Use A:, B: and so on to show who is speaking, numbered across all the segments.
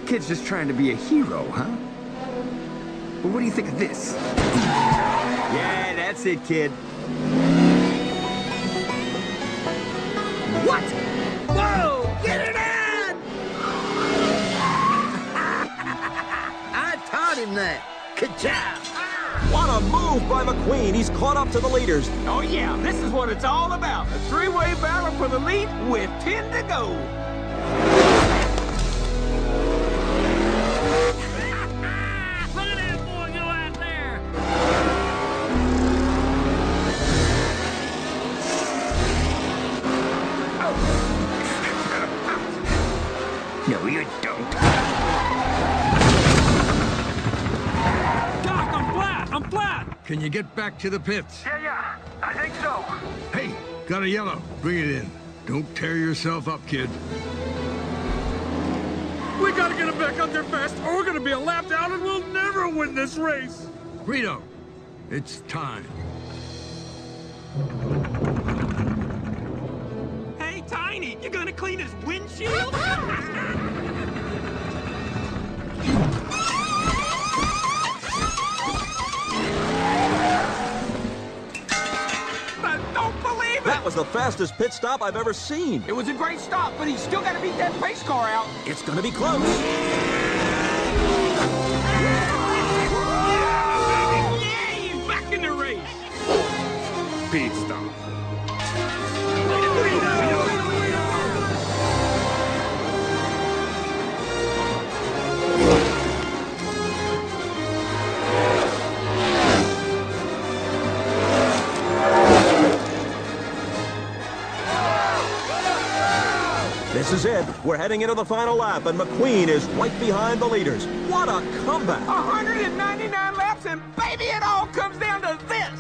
A: kid's just trying to be a hero, huh? But what do you think of this? Yeah, that's it, kid. What? Whoa! Get it in! I taught him that. Good job.
B: What a move by McQueen. He's caught up to the leaders.
A: Oh, yeah, this is what it's all about. A three-way battle for the lead with 10 to go.
C: Look at that boy go out there!
A: No, you don't.
C: Doc, I'm flat! I'm flat!
D: Can you get back to the pits?
E: Yeah, I think so.
D: Hey, got a yellow. Bring it in. Don't tear yourself up, kid.
C: We gotta get him back up there fast, or we're gonna be a lap down and we'll never win this race!
D: Rito, it's time.
C: Hey, Tiny, you gonna clean his windshield? I don't believe it!
B: That was the fastest pit stop I've ever seen.
A: It was a great stop, but he's still got to beat that pace car out.
B: It's gonna be close.
C: Yay! Back in the race!
D: Pit stop.
B: This is it. We're heading into the final lap, and McQueen is right behind the leaders. What a comeback!
A: 199 laps, and baby, it all comes down to this.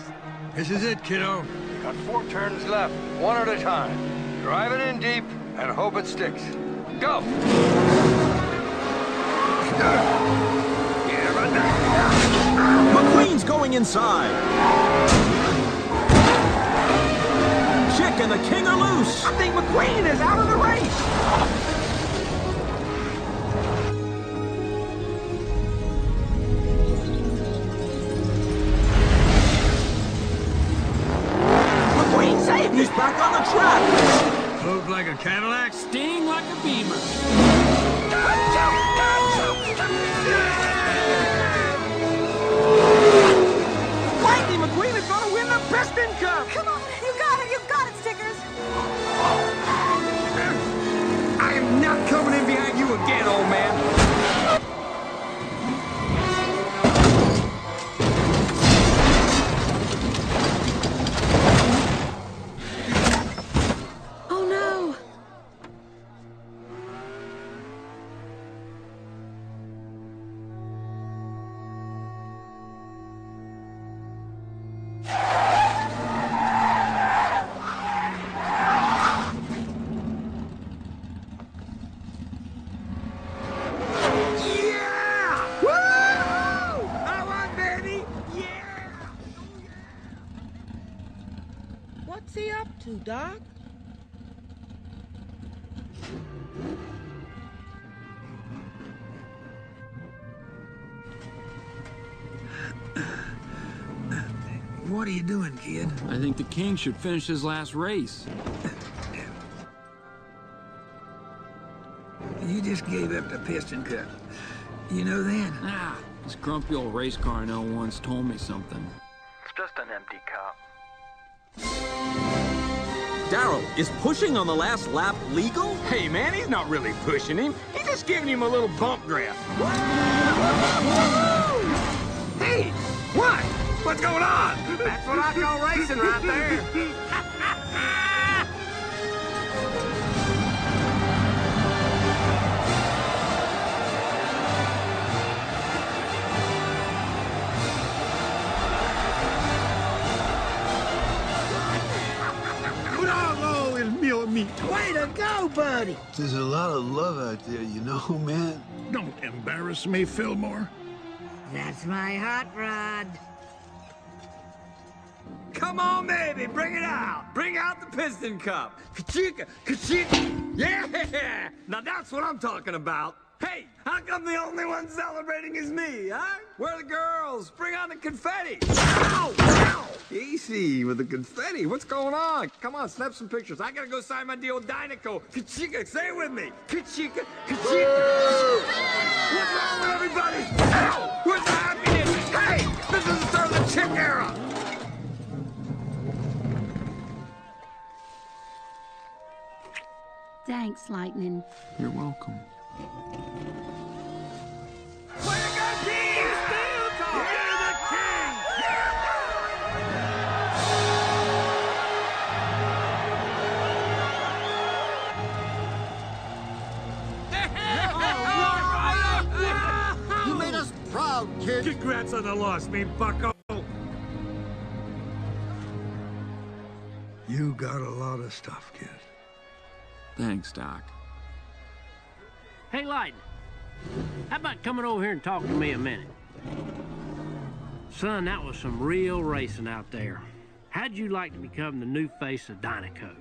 D: This is it, kiddo.
E: Got 4 turns left, one at a time. Drive it in deep and hope it sticks. Go!
B: McQueen's going inside. Chick and the King are loose.
A: I think McQueen is out of the race. McQueen saved
B: He's
A: it.
B: back on the track.
D: Float like a Cadillac.
C: Sting like a beaver.
A: Lightning McQueen is going to win the Piston Cup.
F: Come on, you got it, Stickers.
A: I am not coming in behind you again, old man.
F: Oh no.
A: Yeah! Woo! I won, baby! Yeah!
G: What's he up to, Doc?
D: What are you doing, kid?
C: I think the King should finish his last race.
D: You just gave up the Piston Cup. You know that?
C: Ah, this grumpy old race car I know once told me something.
E: It's just an empty cup.
B: Darrell, is pushing on the last lap legal?
A: Hey, man, he's not really pushing him. He's just giving him a little bump draft. Hey, what? What's going on? That's what I call racing right there.
D: Bravo, el mio amigo.
G: Way to go, buddy!
H: There's a lot of love out there, you know, man.
D: Don't embarrass me, Fillmore.
G: That's my hot rod.
A: Come on, baby, bring it out. Bring out the Piston Cup. Ka-chicka, ka-chicka. Yeah! Now that's what I'm talking about. Hey, how come the only one celebrating is me, huh? Where are the girls? Bring on the confetti. Ow! Ow! Easy with the confetti. What's going on? Come on, snap some pictures. I gotta go sign my deal with Dynaco. Kachika, say it with me. Kachika, Kachika. What's wrong with everybody? Ow! Where's the happiness? Hey, this is the start of the chick era.
F: Thanks, Lightning.
I: You're welcome.
A: Way to go, King! You're the king!
H: You made us proud, kid.
C: Congrats on the loss, me bucko.
D: You got a lot of stuff, kid.
I: Thanks, Doc.
J: Hey, Lightning. How about coming over here and talk to me a minute? Son, that was some real racing out there. How'd you like to become the new face of Dynaco?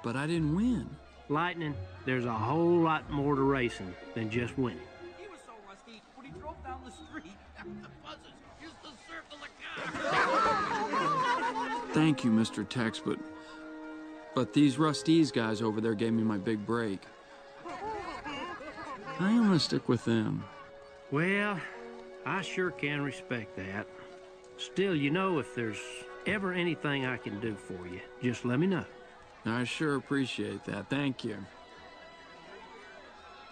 I: But I didn't win.
J: Lightning, there's a whole lot more to racing than just winning.
K: He was so rusty, when he drove down the street, the buzzers used to circle the car.
I: Thank you, Mr. Tex, but these Rust-eze guys over there gave me my big break. I'm gonna stick with them.
J: Well, I sure can respect that. Still, you know, if there's ever anything I can do for you, just let me know.
I: I sure appreciate that. Thank you.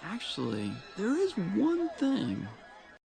I: Actually, there is one thing.